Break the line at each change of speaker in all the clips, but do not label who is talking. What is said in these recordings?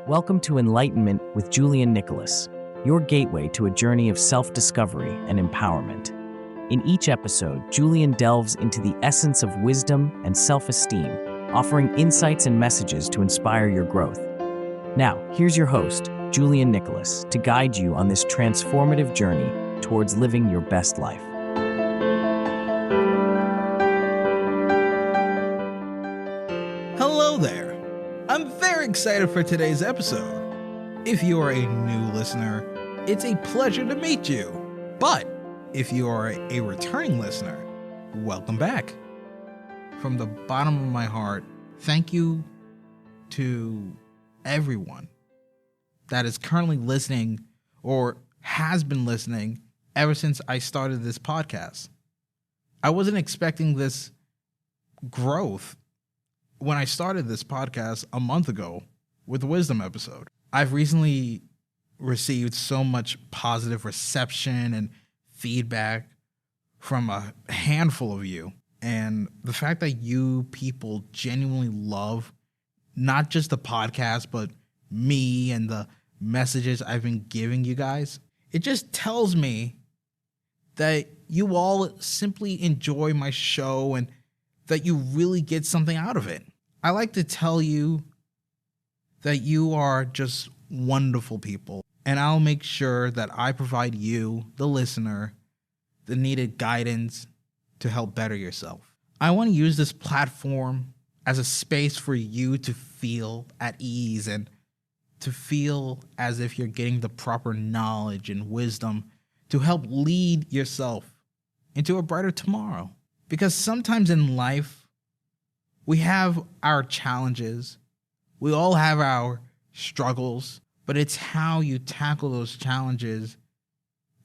Welcome to Enlightenment with Julian, your gateway to a journey of self-discovery and empowerment. In each episode, Julian delves into the essence of wisdom and self-esteem, offering insights and messages to inspire your growth. Now, here's your host, Julian, to guide you on this transformative journey towards living your best life.
Hello there. I'm very excited for today's episode. If you are a new listener, it's a pleasure to meet you. But if you are a returning listener, welcome back. From the bottom of my heart, thank you to everyone that is currently listening or has been listening ever since I started this podcast. I wasn't expecting this growth when I started this podcast a month ago with the Wisdom episode. I've recently received so much positive reception and feedback from a handful of you. And the fact that you people genuinely love not just the podcast, but me and the messages I've been giving you guys, it just tells me that you all simply enjoy my show and that you really get something out of it. I like to tell you that you are just wonderful people, and I'll make sure that I provide you, the listener, the needed guidance to help better yourself. I want to use this platform as a space for you to feel at ease and to feel as if you're getting the proper knowledge and wisdom to help lead yourself into a brighter tomorrow. Because sometimes in life, we have our challenges. We all have our struggles, but it's how you tackle those challenges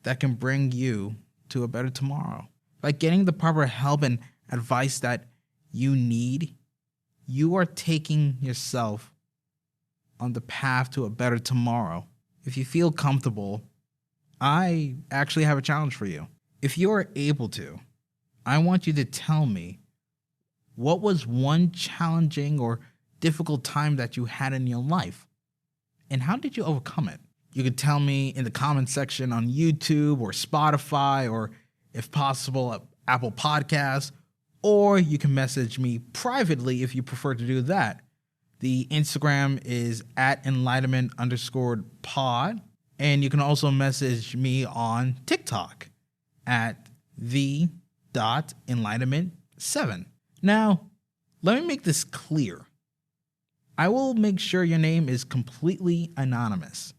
that can bring you to a better tomorrow. By getting the proper help and advice that you need, you are taking yourself on the path to a better tomorrow. If you feel comfortable, I actually have a challenge for you. If you are able to, I want you to tell me what was one challenging or difficult time that you had in your life, and how did you overcome it? You could tell me in the comment section on YouTube or Spotify, or if possible, Apple Podcasts, or you can message me privately if you prefer to do that. The Instagram is at Enlightenment_pod, and you can also message me on TikTok at the.enlightenment7. Now, let me make this clear. I will make sure your name is completely anonymous.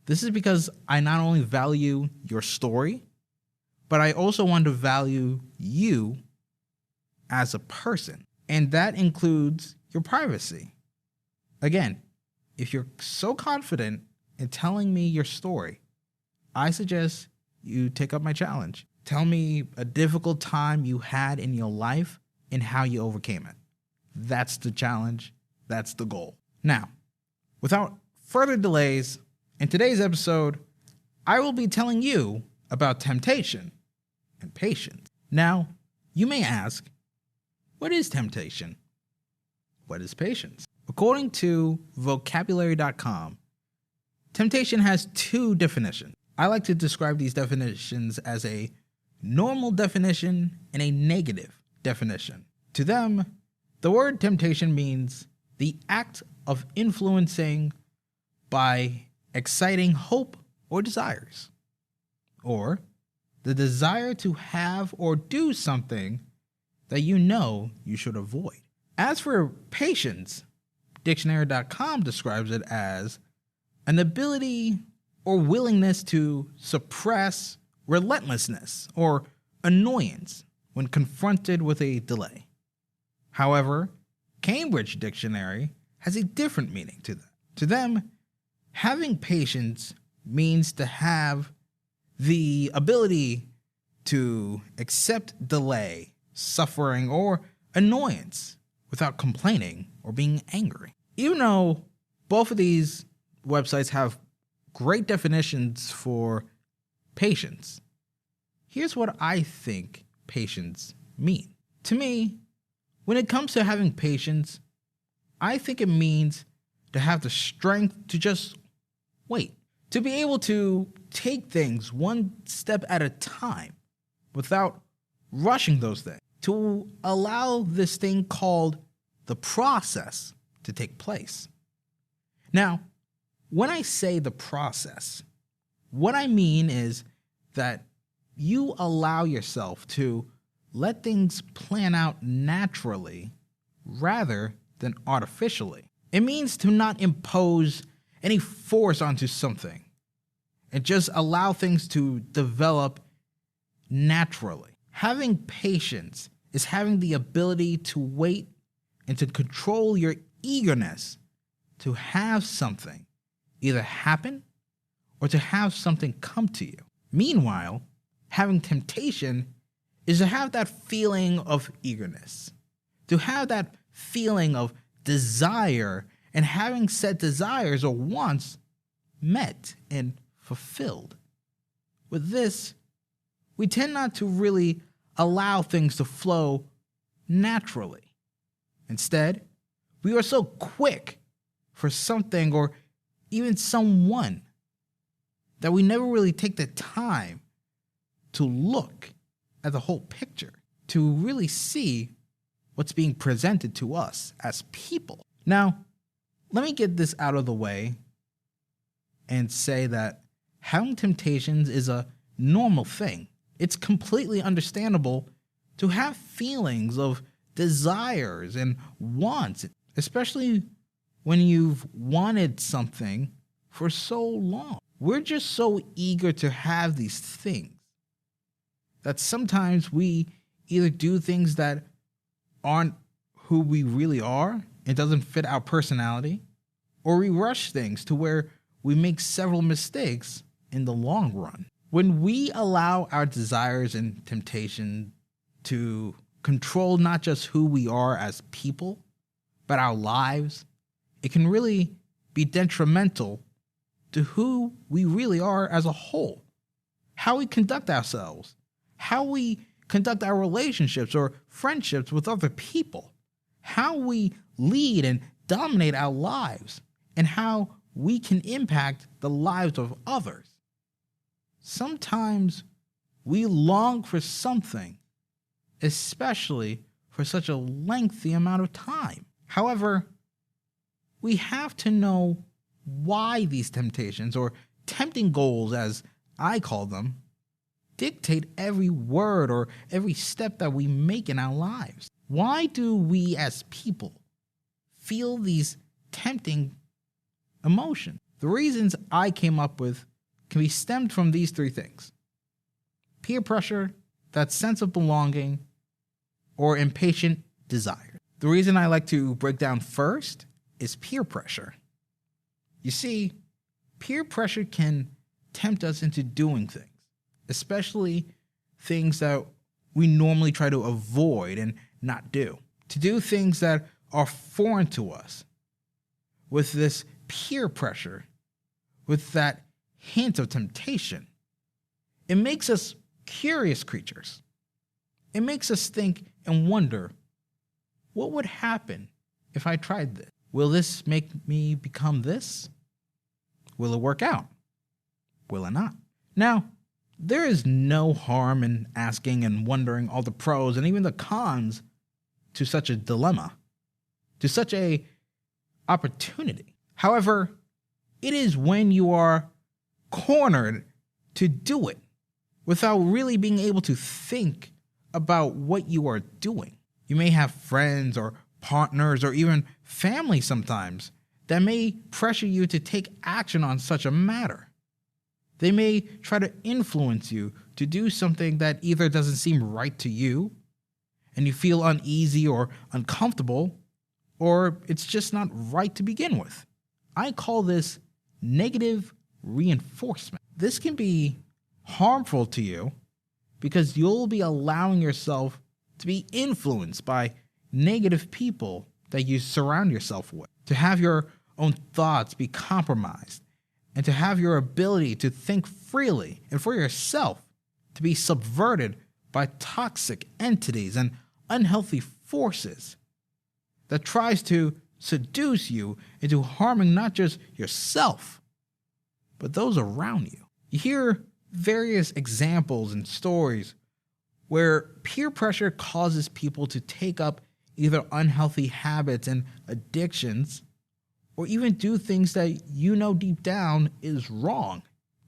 This is because I not only value your story, but I also want to value you as a person, and that includes your privacy. Again, if you're so confident in telling me your story, I suggest you take up my challenge. Tell me a difficult time you had in your life and how you overcame it. That's the challenge. That's the goal. Now, without further delays, in today's episode, I will be telling you about temptation and patience. Now, you may ask, what is temptation? What is patience? According to vocabulary.com, temptation has two definitions. I like to describe these definitions as a normal definition and a negative definition. To them, the word temptation means the act of influencing by exciting hope or desires, or the desire to have or do something that you know you should avoid. As for patience, dictionary.com describes it as an ability or willingness to suppress relentlessness or annoyance when confronted with a delay. However, Cambridge Dictionary has a different meaning to that. To them, having patience means to have the ability to accept delay, suffering, or annoyance without complaining or being angry. Even though both of these websites have great definitions for patience, here's what I think patience means. To me, when it comes to having patience, I think it means to have the strength to just wait, to be able to take things one step at a time without rushing those things, to allow this thing called the process to take place. Now, when I say the process, what I mean is that you allow yourself to let things plan out naturally rather than artificially. It means to not impose any force onto something and just allow things to develop naturally. Having patience is having the ability to wait and to control your eagerness to have something either happen or to have something come to you. Meanwhile, having temptation is to have that feeling of eagerness, to have that feeling of desire, and having said desires or wants met and fulfilled. With this, we tend not to really allow things to flow naturally. Instead, we are so quick for something or even someone that we never really take the time to look at the whole picture, to really see what's being presented to us as people. Now, let me get this out of the way and say that having temptations is a normal thing. It's completely understandable to have feelings of desires and wants, especially when you've wanted something for so long. We're just so eager to have these things that sometimes we either do things that aren't who we really are and doesn't fit our personality, or we rush things to where we make several mistakes in the long run. When we allow our desires and temptation to control not just who we are as people, but our lives, it can really be detrimental to who we really are as a whole. How we conduct ourselves, how we conduct our relationships or friendships with other people, how we lead and dominate our lives, and how we can impact the lives of others. Sometimes we long for something, especially for such a lengthy amount of time. However, we have to know why these temptations, or tempting goals as I call them, dictate every word or every step that we make in our lives. Why do we as people feel these tempting emotions? The reasons I came up with can be stemmed from these three things: peer pressure, that sense of belonging, or impatient desire. The reason I like to break down first is peer pressure. You see, peer pressure can tempt us into doing things, especially things that we normally try to avoid and not do. To do things that are foreign to us. With this peer pressure, with that hint of temptation, it makes us curious creatures. It makes us think and wonder, what would happen if I tried this? Will this make me become this? Will it work out? Will it not? Now, there is no harm in asking and wondering all the pros and even the cons to such a dilemma, to such a opportunity. However, it is when you are cornered to do it without really being able to think about what you are doing. You may have friends or partners or even family sometimes that may pressure you to take action on such a matter. They may try to influence you to do something that either doesn't seem right to you and you feel uneasy or uncomfortable, or it's just not right to begin with. I call this negative reinforcement. This can be harmful to you because you'll be allowing yourself to be influenced by negative people that you surround yourself with, to have your own thoughts be compromised, and to have your ability to think freely and for yourself to be subverted by toxic entities and unhealthy forces that tries to seduce you into harming not just yourself, but those around you. You hear various examples and stories where peer pressure causes people to take up either unhealthy habits and addictions, or even do things that you know deep down is wrong,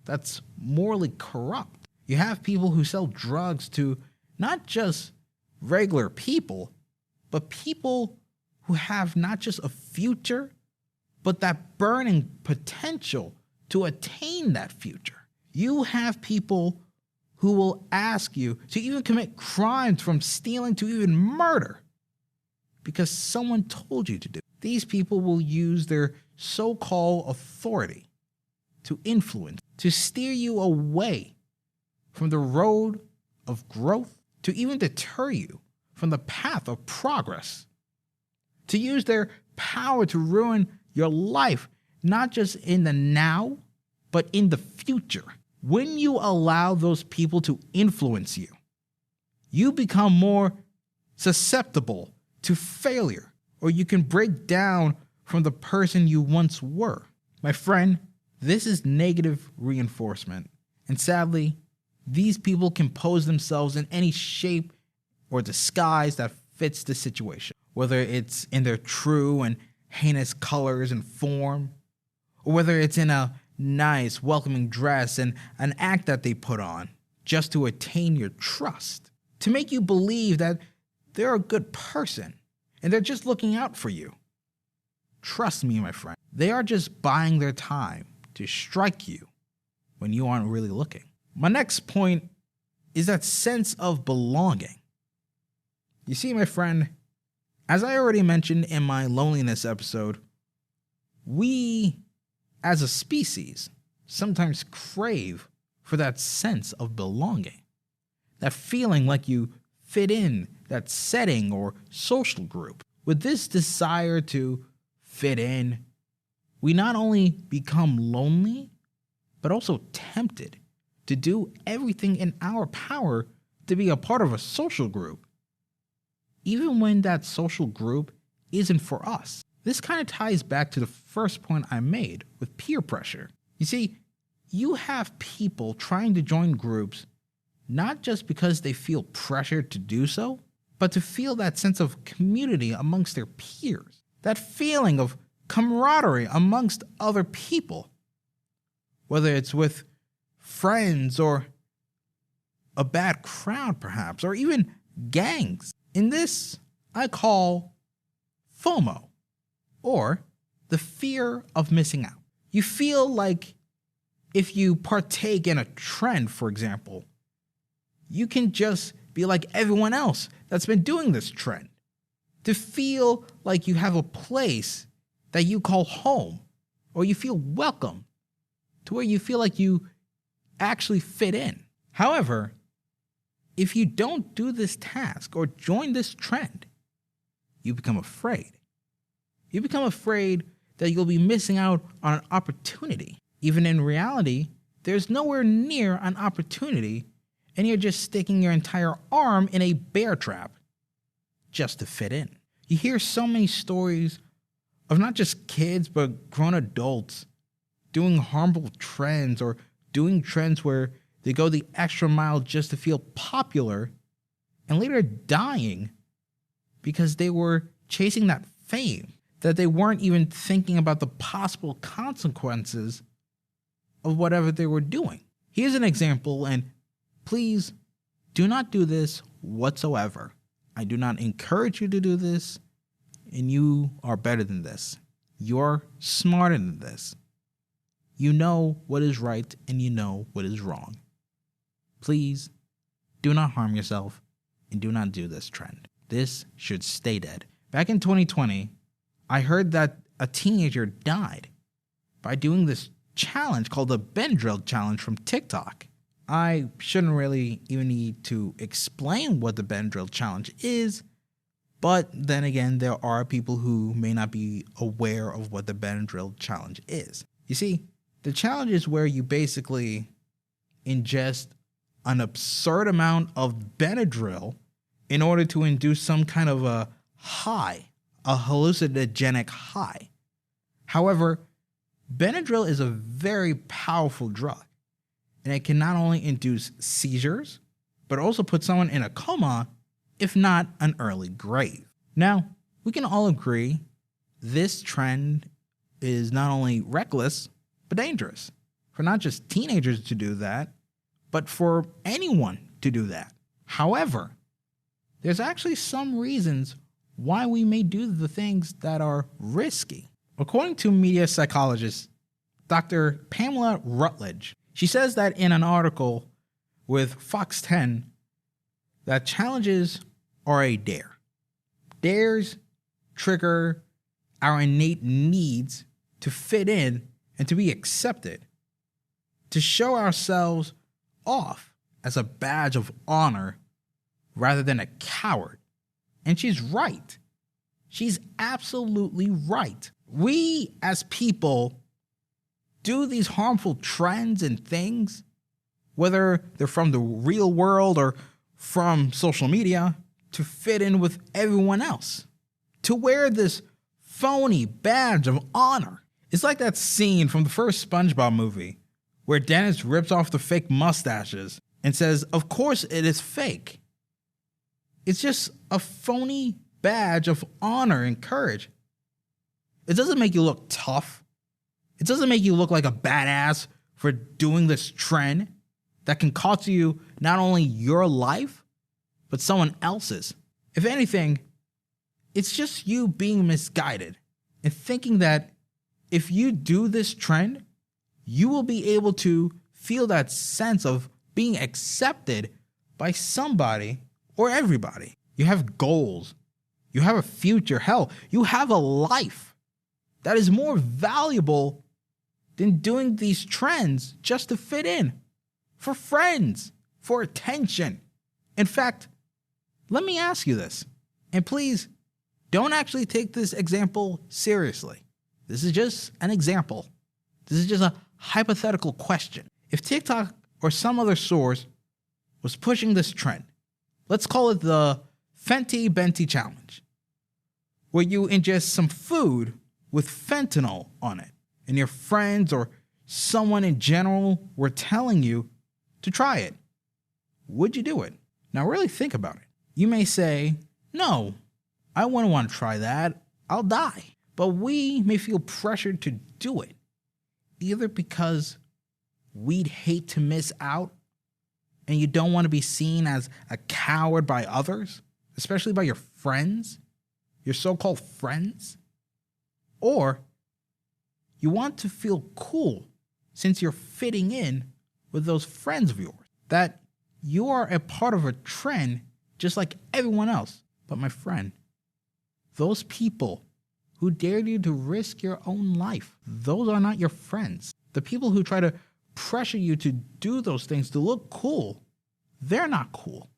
that's morally corrupt. You have people who sell drugs to not just regular people, but people who have not just a future, but that burning potential to attain that future. You have people who will ask you to even commit crimes, from stealing to even murder, because someone told you to do. These people will use their so-called authority to influence, to steer you away from the road of growth, to even deter you from the path of progress, to use their power to ruin your life, not just in the now, but in the future. When you allow those people to influence you, you become more susceptible to failure, or you can break down from the person you once were. My friend, this is negative reinforcement, and sadly, these people can pose themselves in any shape or disguise that fits the situation, whether it's in their true and heinous colors and form, or whether it's in a nice, welcoming dress and an act that they put on just to attain your trust, to make you believe that they're a good person and they're just looking out for you. Trust me, my friend, they are just buying their time to strike you when you aren't really looking. My next point is that sense of belonging. You see, my friend, as I already mentioned in my loneliness episode, we as a species sometimes crave for that sense of belonging, that feeling like you fit in that setting or social group. With this desire to fit in, we not only become lonely, but also tempted to do everything in our power to be a part of a social group, even when that social group isn't for us. This kind of ties back to the first point I made with peer pressure. You see, you have people trying to join groups not just because they feel pressured to do so, but to feel that sense of community amongst their peers, that feeling of camaraderie amongst other people, whether it's with friends or a bad crowd perhaps, or even gangs. In this, I call FOMO, or the fear of missing out. You feel like if you partake in a trend, for example, you can just be like everyone else that's been doing this trend. To feel like you have a place that you call home, or you feel welcome, to where you feel like you actually fit in. However, if you don't do this task or join this trend, you become afraid. You become afraid that you'll be missing out on an opportunity. Even in reality, there's nowhere near an opportunity, and you're just sticking your entire arm in a bear trap just to fit in. You hear so many stories of not just kids, but grown adults doing harmful trends, or doing trends where they go the extra mile just to feel popular, and later dying because they were chasing that fame, that they weren't even thinking about the possible consequences of whatever they were doing. Here's an example, and please do not do this whatsoever. I do not encourage you to do this, and you are better than this. You're smarter than this. You know what is right and you know what is wrong. Please do not harm yourself and do not do this trend. This should stay dead. Back in 2020, I heard that a teenager died by doing this challenge called the Benadryl challenge from TikTok. I shouldn't really even need to explain what the Benadryl challenge is, but then again, there are people who may not be aware of what the Benadryl challenge is. You see, the challenge is where you basically ingest an absurd amount of Benadryl in order to induce some kind of a high, a hallucinogenic high. However, Benadryl is a very powerful drug, and it can not only induce seizures, but also put someone in a coma, if not an early grave. Now, we can all agree this trend is not only reckless, but dangerous. For not just teenagers to do that, but for anyone to do that. However, there's actually some reasons why we may do the things that are risky. According to media psychologist Dr. Pamela Rutledge, she says that in an article with Fox 10 that challenges are a dare. Dares trigger our innate needs to fit in and to be accepted, to show ourselves off as a badge of honor rather than a coward. And she's right. She's absolutely right. We as people do these harmful trends and things, whether they're from the real world or from social media, to fit in with everyone else, to wear this phony badge of honor. It's like that scene from the first SpongeBob movie where Dennis rips off the fake mustaches and says, "Of course it is fake." It's just a phony badge of honor and courage. It doesn't make you look tough. It doesn't make you look like a badass for doing this trend that can cost you not only your life, but someone else's. If anything, it's just you being misguided and thinking that if you do this trend, you will be able to feel that sense of being accepted by somebody or everybody. You have goals. You have a future. Hell, you have a life that is more valuable than doing these trends just to fit in, for friends, for attention. In fact, let me ask you this, and please don't actually take this example seriously. This is just an example. This is just a hypothetical question. If TikTok or some other source was pushing this trend, let's call it the Fenty Benti Challenge, where you ingest some food with fentanyl on it, and your friends or someone in general were telling you to try it, would you do it? Now really think about it. You may say, "No, I wouldn't want to try that. I'll die." But we may feel pressured to do it, either because we'd hate to miss out and you don't want to be seen as a coward by others, especially by your friends, your so-called friends, or you want to feel cool since you're fitting in with those friends of yours, that you are a part of a trend just like everyone else. But my friend, those people who dared you to risk your own life, those are not your friends. The people who try to pressure you to do those things to look cool, they're not cool.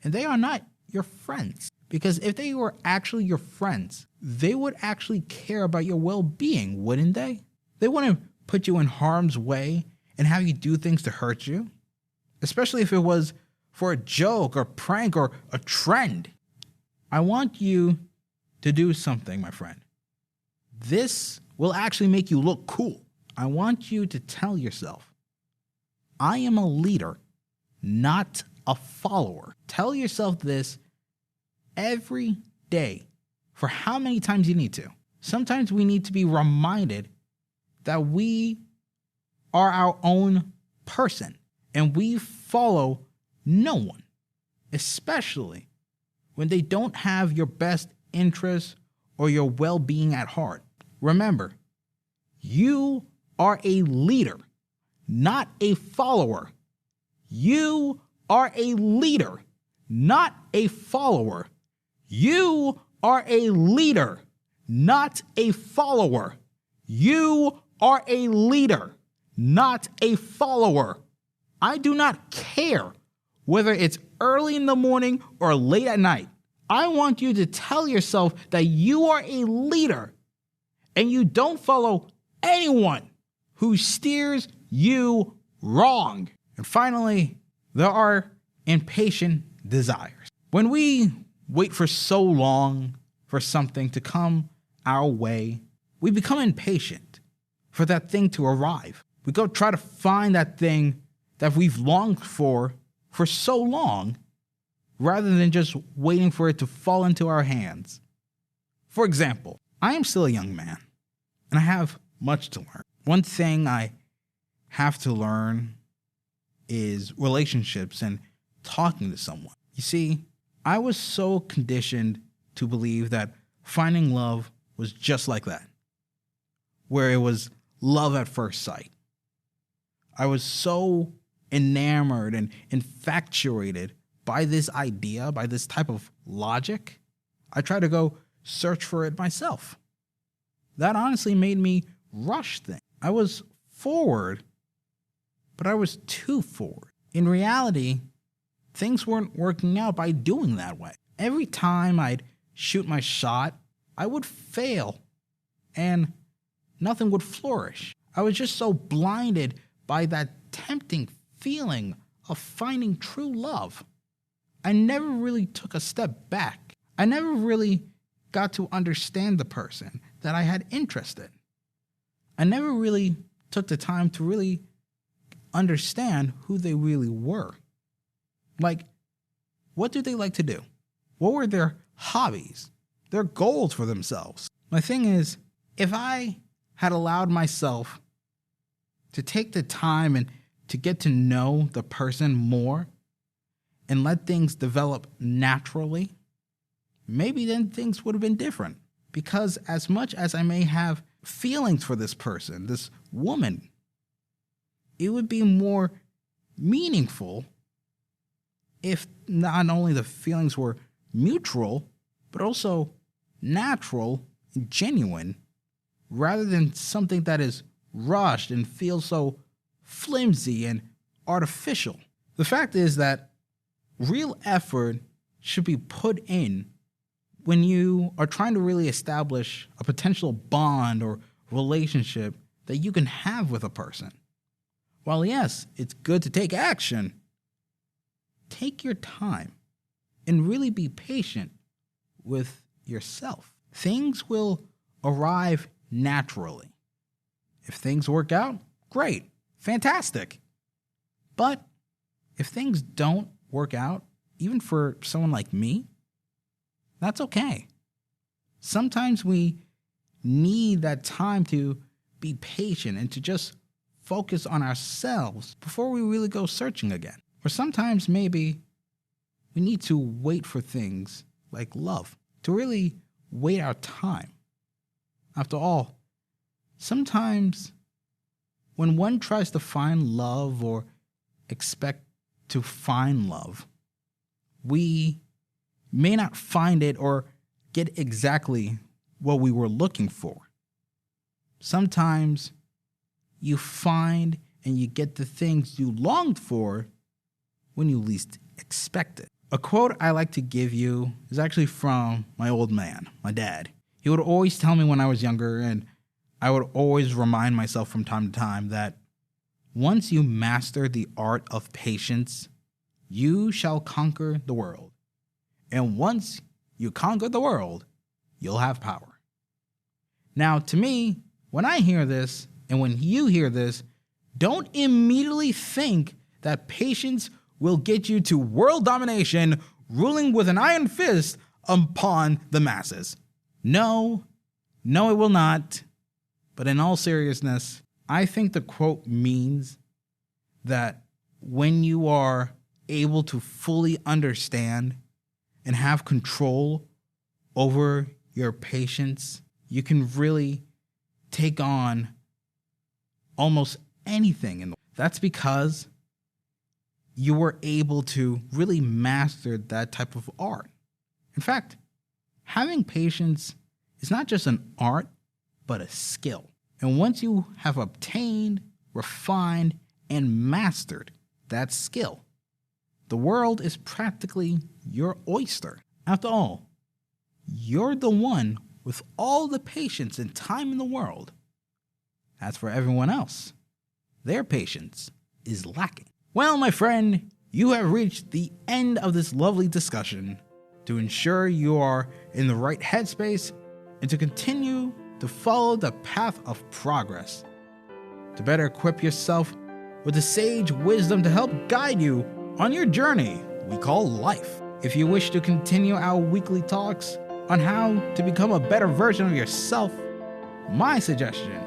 And they are not your friends. Because if they were actually your friends, they would actually care about your well-being, wouldn't they? They wouldn't put you in harm's way and have you do things to hurt you, especially if it was for a joke or prank or a trend. I want you to do something, my friend. This will actually make you look cool. I want you to tell yourself, "I am a leader, not a follower." Tell yourself this every day for how many times you need to. Sometimes we need to be reminded that we are our own person and we follow no one, especially when they don't have your best interests or your well-being at heart. Remember, you are a leader, not a follower. You are a leader, not a follower. You are a leader, not a follower. You are a leader, not a follower. I do not care whether it's early in the morning or late at night. I want you to tell yourself that you are a leader and you don't follow anyone who steers you wrong. And finally, there are impatient desires. When we wait for so long for something to come our way, we become impatient for that thing to arrive. We go try to find that thing that we've longed for so long, rather than just waiting for it to fall into our hands. For example, I am still a young man, and I have much to learn. One thing I have to learn is relationships and talking to someone. You see, I was so conditioned to believe that finding love was just like that, where it was love at first sight. I was so enamored and infatuated by this idea, by this type of logic, I tried to go search for it myself. That honestly made me rush things. I was forward, but I was too forward. In reality, things weren't working out by doing that way. Every time I'd shoot my shot, I would fail, and nothing would flourish. I was just so blinded by that tempting feeling of finding true love. I never really took a step back. I never really got to understand the person that I had interest in. I never really took the time to really understand who they really were. Like, what do they like to do? What were their hobbies, their goals for themselves? My thing is, if I had allowed myself to take the time and to get to know the person more and let things develop naturally, maybe then things would have been different. Because as much as I may have feelings for this person, this woman, it would be more meaningful if not only the feelings were mutual, but also natural and genuine, rather than something that is rushed and feels so flimsy and artificial. The fact is that real effort should be put in when you are trying to really establish a potential bond or relationship that you can have with a person. While yes, it's good to take action, take your time and really be patient with yourself. Things will arrive naturally. If things work out, great, fantastic. But if things don't work out, even for someone like me, that's okay. Sometimes we need that time to be patient and to just focus on ourselves before we really go searching again. Or sometimes maybe we need to wait for things like love, to really wait our time. After all, sometimes when one tries to find love or expect to find love, we may not find it or get exactly what we were looking for. Sometimes you find and you get the things you longed for when you least expect it. A quote I like to give you is actually from my old man, my dad. He would always tell me when I was younger, and I would always remind myself from time to time, that once you master the art of patience, you shall conquer the world. And once you conquer the world, you'll have power. Now, to me, when I hear this, and when you hear this, don't immediately think that patience will get you to world domination, ruling with an iron fist upon the masses. No, it will not. But in all seriousness, I think the quote means that when you are able to fully understand and have control over your patience, you can really take on almost anything in the world. That's because you were able to really master that type of art. In fact, having patience is not just an art, but a skill. And once you have obtained, refined, and mastered that skill, the world is practically your oyster. After all, you're the one with all the patience and time in the world. As for everyone else, their patience is lacking. Well, my friend, you have reached the end of this lovely discussion. to ensure you are in the right headspace and to continue to follow the path of progress, to better equip yourself with the sage wisdom to help guide you on your journey we call life. If you wish to continue our weekly talks on how to become a better version of yourself, my suggestion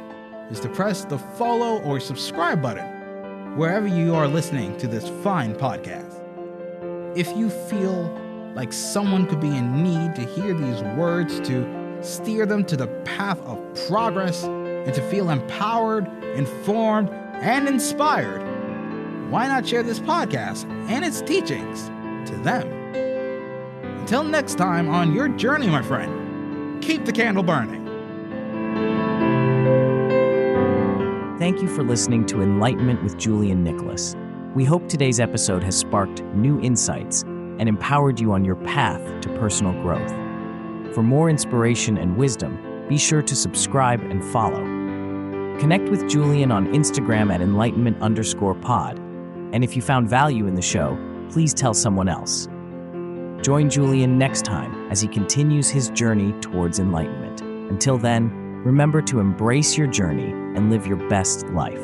is to press the follow or subscribe button wherever you are listening to this fine podcast. If you feel like someone could be in need to hear these words to steer them to the path of progress and to feel empowered, informed, and inspired, why not share this podcast and its teachings to them? Until next time on your journey, my friend, keep the candle burning.
Thank you for listening to Enlightenment with Julian Nicholas. We hope today's episode has sparked new insights and empowered you on your path to personal growth. For more inspiration and wisdom, be sure to subscribe and follow. Connect with Julian on Instagram at enlightenment_pod. And if you found value in the show, please tell someone else. Join Julian next time as he continues his journey towards enlightenment. Until then, remember to embrace your journey and live your best life.